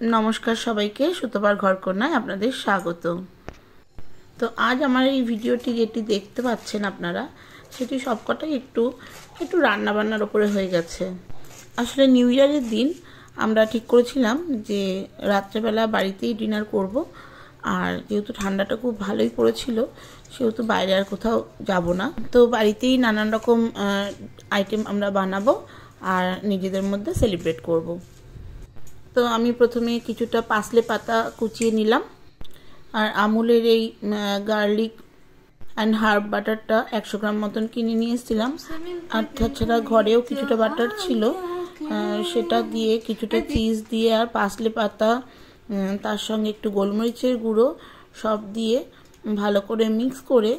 নমস্কার সবাইকে, সুতোবার ঘরকন্যায় আপনাদের স্বাগত। তো আজ আমার এই ভিডিওটি যেটি দেখতে পাচ্ছেন আপনারা, সেটি সবকটাই একটু রান্নাবান্নার ওপরে হয়ে গেছে। আসলে নিউ ইয়ারের দিন আমরা ঠিক করেছিলাম যে রাত্রেবেলা বাড়িতেই ডিনার করব, আর যেহেতু ঠান্ডাটা খুব ভালোই পড়েছিল সেহেতু বাইরে আর কোথাও যাব না। তো বাড়িতেই নানান রকম আইটেম আমরা বানাবো আর নিজেদের মধ্যে সেলিব্রেট করব। তো আমি প্রথমে কিছুটা পাসলে পাতা কুচিয়ে নিলাম, আর আমুলের এই গার্লিক অ্যান্ড হার্ব বাটারটা 100 গ্রাম মতন কিনে নিয়ে এসেছিলাম। আর তাছাড়া ঘরেও কিছুটা বাটার ছিল, সেটা দিয়ে কিছুটা চিজ দিয়ে আর পাসলে পাতা, তার সঙ্গে একটু গোলমরিচের গুঁড়ো সব দিয়ে ভালো করে মিক্স করে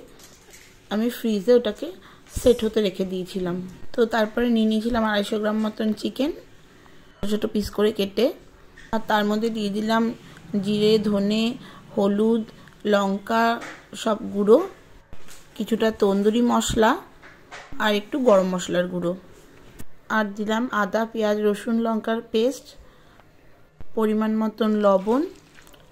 আমি ফ্রিজে ওটাকে সেট হতে রেখে দিয়েছিলাম। তো তারপরে নিয়ে নিয়েছিলাম 250 গ্রাম মতন চিকেন, ছোটো পিস করে কেটে, আর তার মধ্যে দিয়ে দিলাম জিরে, ধনে, হলুদ, লঙ্কা সব গুঁড়ো, কিছুটা তন্দুরি মশলা আর একটু গরম মশলার গুঁড়ো, আর দিলাম আদা, পেঁয়াজ, রসুন, লঙ্কার পেস্ট, পরিমাণ মতন লবণ,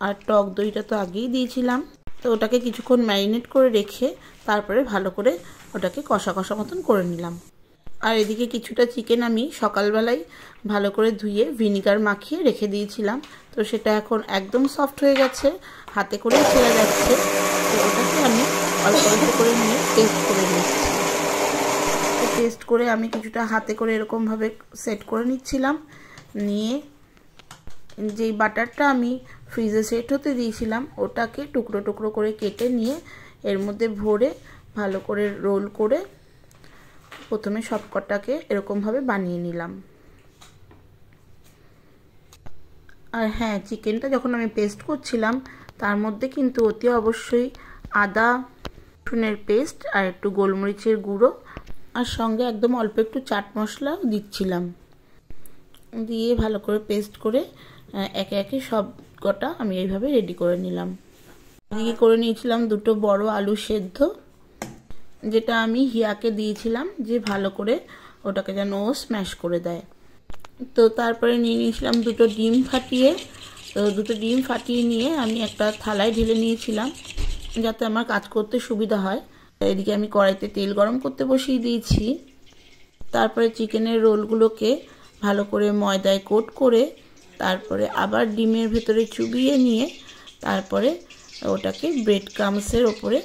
আর টক দইটা তো আগেই দিয়েছিলাম। তো ওটাকে কিছুক্ষণ ম্যারিনেট করে রেখে তারপরে ভালো করে ওটাকে কষা কষা মতন করে নিলাম। আর এদিকে কিছুটা চিকেন আমি সকালবেলায় ভালো করে ধুয়ে ভিনিগার মাখিয়ে রেখে দিয়েছিলাম। তো সেটা এখন একদম সফট হয়ে গেছে, হাতে করেই ছেড়ে যাচ্ছে। তো ওটাকে আমি অল্প অল্প করে নিয়ে টেস্ট করে নিচ্ছি। তো টেস্ট করে আমি কিছুটা হাতে করে এরকমভাবে সেট করে নিচ্ছিলাম। নিয়ে যেই বাটারটা আমি ফ্রিজে সেট হতে দিয়েছিলাম ওটাকে টুকরো টুকরো করে কেটে নিয়ে এর মধ্যে ভরে ভালো করে রোল করে প্রথমে সবকটাকে এরকমভাবে বানিয়ে নিলাম। আর হ্যাঁ, চিকেনটা যখন আমি পেস্ট করছিলাম তার মধ্যে কিন্তু অতি অবশ্যই আদা রসুনের পেস্ট আর একটু গোলমরিচের গুঁড়ো আর সঙ্গে একদম অল্প একটু চাট মশলাও দিচ্ছিলাম। দিয়ে ভালো করে পেস্ট করে একে একে সব কটা আমি এইভাবে রেডি করে নিলাম। এদিকে করে নিয়েছিলাম দুটো বড় আলু সেদ্ধ, যেটা আমি হিয়াকে দিয়েছিলাম যে ভালো করে ওটাকে যেন ও স্ম্যাশ করে দেয়। তো তারপরে নিয়ে নিয়েছিলাম দুটো ডিম ফাটিয়ে। তো দুটো ডিম ফাটিয়ে নিয়ে আমি একটা থালায় ঢেলে নিয়েছিলাম যাতে আমার কাজ করতে সুবিধা হয়। এদিকে আমি কড়াইতে তেল গরম করতে বসিয়ে দিয়েছি। তারপরে চিকেনের রোলগুলোকে ভালো করে ময়দায় কোট করে তারপরে আবার ডিমের ভেতরে চুবিয়ে নিয়ে তারপরে ওটাকে ব্রেড ক্রাম্বসের ওপরে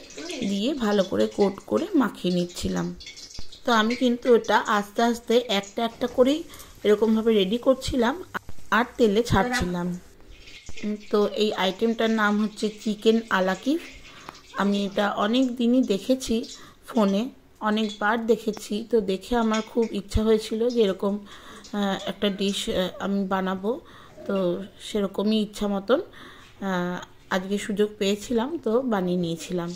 দিয়ে ভালো করে কোট করে মাখিয়ে নিচ্ছিলাম। তো আমি কিন্তু ওটা আস্তে আস্তে একটা একটা করেই এরকমভাবে রেডি করছিলাম আর তেলে ছাড়ছিলাম। তো এই আইটেমটার নাম হচ্ছে চিকেন আলাকিফ। আমি এটা অনেক দিনই দেখেছি ফোনে, অনেকবার দেখেছি। তো দেখে আমার খুব ইচ্ছা হয়েছিল যে এরকম একটা ডিশ আমি বানাবো। তো সেরকমই ইচ্ছা মতন আজকে সুযোগ পেয়েছিলাম, তো বানিয়ে নিয়েছিলাম।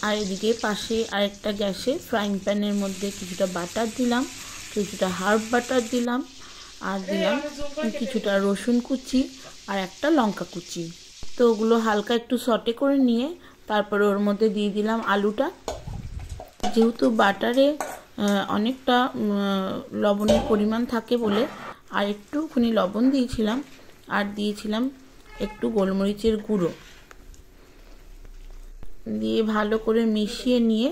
আর এদিকে পাশে আরেকটা গ্যাসে ফ্রাইং প্যানের মধ্যে কিছুটা বাটার দিলাম, কিছুটা হার্ব বাটার দিলাম, আর দিলাম কিছুটা রসুন কুচি আর একটা লঙ্কা কুচি। তো ওগুলো হালকা একটু সটে করে নিয়ে তারপরে ওর মধ্যে দিয়ে দিলাম আলুটা। যেহেতু বাটারে অনেকটা লবণের পরিমাণ থাকে বলে আর একটুখানি লবণ দিয়েছিলাম, আর দিয়েছিলাম একটু গোলমরিচের গুঁড়ো দিয়ে ভালো করে মিশিয়ে নিয়ে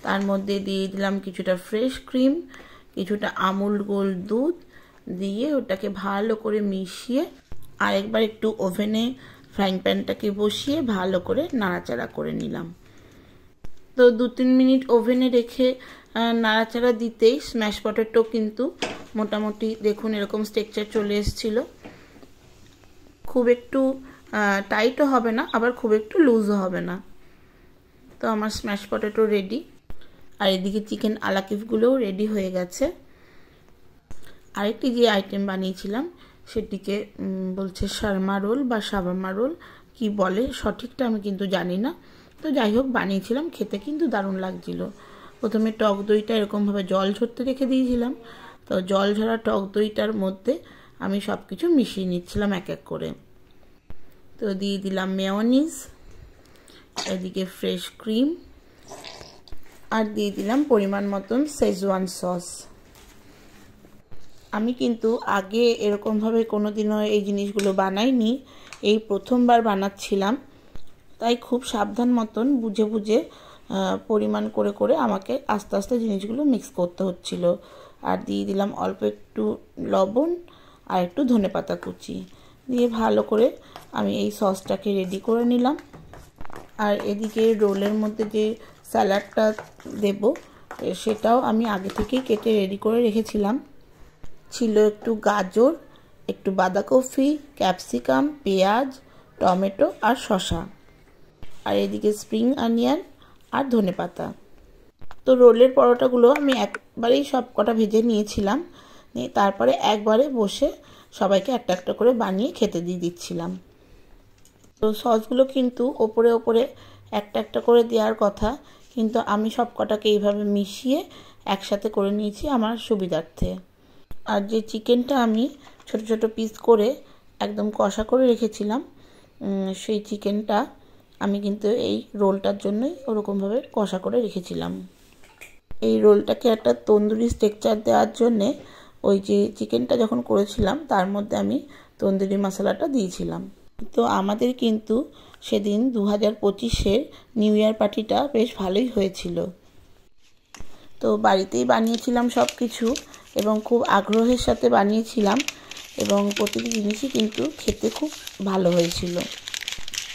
তার মধ্যে দিয়ে দিলাম কিছুটা ফ্রেশ ক্রিম, কিছুটা আমুল গোল্ড দুধ দিয়ে ওটাকে ভালো করে মিশিয়ে আরেকবার একটু ওভেনে ফ্রাইং প্যানটাকে বসিয়ে ভালো করে নাড়াচাড়া করে নিলাম। তো 2-3 মিনিট ওভেনে রেখে নাড়াচাড়া দিতেই স্ম্যাশ পটেটো কিন্তু মোটামুটি দেখুন এরকম স্ট্রাকচার চলে এসেছিল। খুব একটু টাইটও হবে না, আবার খুব একটু লুজও হবে না। তো আমার স্ম্যাশ পটেটো রেডি। আর এদিকে চিকেন আলাকিফগুলোও রেডি হয়ে গেছে। আরেকটি যে আইটেম বানিয়েছিলাম সেটিকে বলছে শর্মা রোল বা শাবামা রোল, কি বলে সঠিকটা আমি কিন্তু জানি না। তো যাই হোক, বানিয়েছিলাম, খেতে কিন্তু দারুণ লাগছিল। প্রথমে টক দইটা এরকমভাবে জল ঝরতে রেখে দিয়েছিলাম। তো জল ঝরা টক দইটার মধ্যে আমি সব কিছু মিশিয়ে নিচ্ছিলাম এক এক করে। তো দিয়ে দিলাম মেয়োনিজ, এদিকে ফ্রেশ ক্রিম, আর দিয়ে দিলাম পরিমাণ মতন শেজওয়ান সস। আমি কিন্তু আগে এরকমভাবে কোনোদিনও এই জিনিসগুলো বানাইনি, এই প্রথমবার বানাচ্ছিলাম। তাই খুব সাবধান মতন বুঝে বুঝে পরিমাণ করে করে আমাকে আস্তে আস্তে জিনিসগুলো মিক্স করতে হচ্ছিল। আর দিয়ে দিলাম অল্প একটু লবণ আর একটু ধনেপাতা কুচি দিয়ে ভালো করে আমি এই সসটাকে রেডি করে নিলাম। আর এদিকে রোলের মধ্যে যে স্যালাডটা দেব সেটাও আমি আগে থেকেই কেটে রেডি করে রেখেছিলাম। ছিল একটু গাজর, একটু বাঁধাকপি, ক্যাপসিকাম, পেঁয়াজ, টমেটো আর শসা, আর এদিকে স্প্রিং অনিয়ন আর ধনেপাতা। তো রোলের পরোটাগুলো আমি একবারেই সব কটা ভেজে নিয়েছিলাম, তারপরে একবারে বসে সবাইকে একটা একটা করে বানিয়ে খেতে দিয়ে দিচ্ছিলাম। তো সসগুলো কিন্তু ওপরে ওপরে একটা একটা করে দেওয়ার কথা, কিন্তু আমি সব কটাকে এইভাবে মিশিয়ে একসাথে করে নিয়েছি আমার সুবিধার্থে। আর যে চিকেনটা আমি ছোট ছোট পিস করে একদম কষা করে রেখেছিলাম, সেই চিকেনটা আমি কিন্তু এই রোলটার জন্যই ওরকমভাবে কষা করে রেখেছিলাম। এই রোলটাকে একটা তন্দুরি টেক্সচার দেওয়ার জন্যে ওই যে চিকেনটা যখন করেছিলাম তার মধ্যে আমি তন্দুরি মশলাটা দিয়েছিলাম। তো আমাদের কিন্তু সেদিন 2025-এর নিউ ইয়ার পার্টিটা বেশ ভালোই হয়েছিল। তো বাড়িতেই বানিয়েছিলাম সব কিছু এবং খুব আগ্রহের সাথে বানিয়েছিলাম এবং প্রতিটি জিনিসই কিন্তু খেতে খুব ভালো হয়েছিল।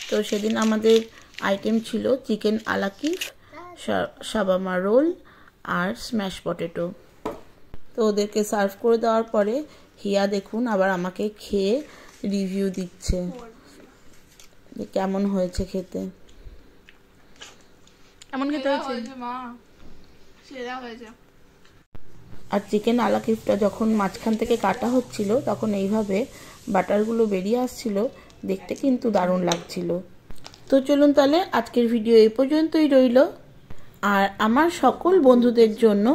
তো সেদিন আমাদের আইটেম ছিল চিকেন আলাকিফ, শাবামা রোল আর স্ম্যাশ পটেটো। তো ওদেরকে সার্ভ করে দেওয়ার পরে হিয়া দেখুন আবার আমাকে খেয়ে রিভিউ দিচ্ছে কেমন হয়েছে খেতে। কেমন খেতে হয়েছে মা? সেরা হয়েছে। আর চিকেন আলাকিফটা যখন মাঝখান থেকে কাটা হচ্ছিল তখন এইভাবে বাটারগুলো বেরিয়ে আসছিল, দেখতে কিন্তু দারুণ লাগছিল। তো চলুন তাহলে আজকের ভিডিও এই পর্যন্তই রইল। আর আমার সকল বন্ধুদের জন্য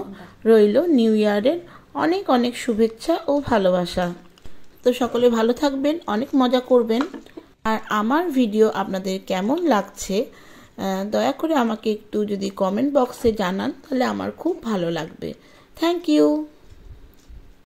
রইল নিউ ইয়ারের অনেক অনেক শুভেচ্ছা ও ভালোবাসা। তো সকলে ভালো থাকবেন, অনেক মজা করবেন। আর আমার ভিডিও আপনাদের কেমন লাগছে দয়া করে আমাকে একটু যদি কমেন্ট বক্সে জানান তাহলে আমার খুব ভালো লাগবে। Thank you.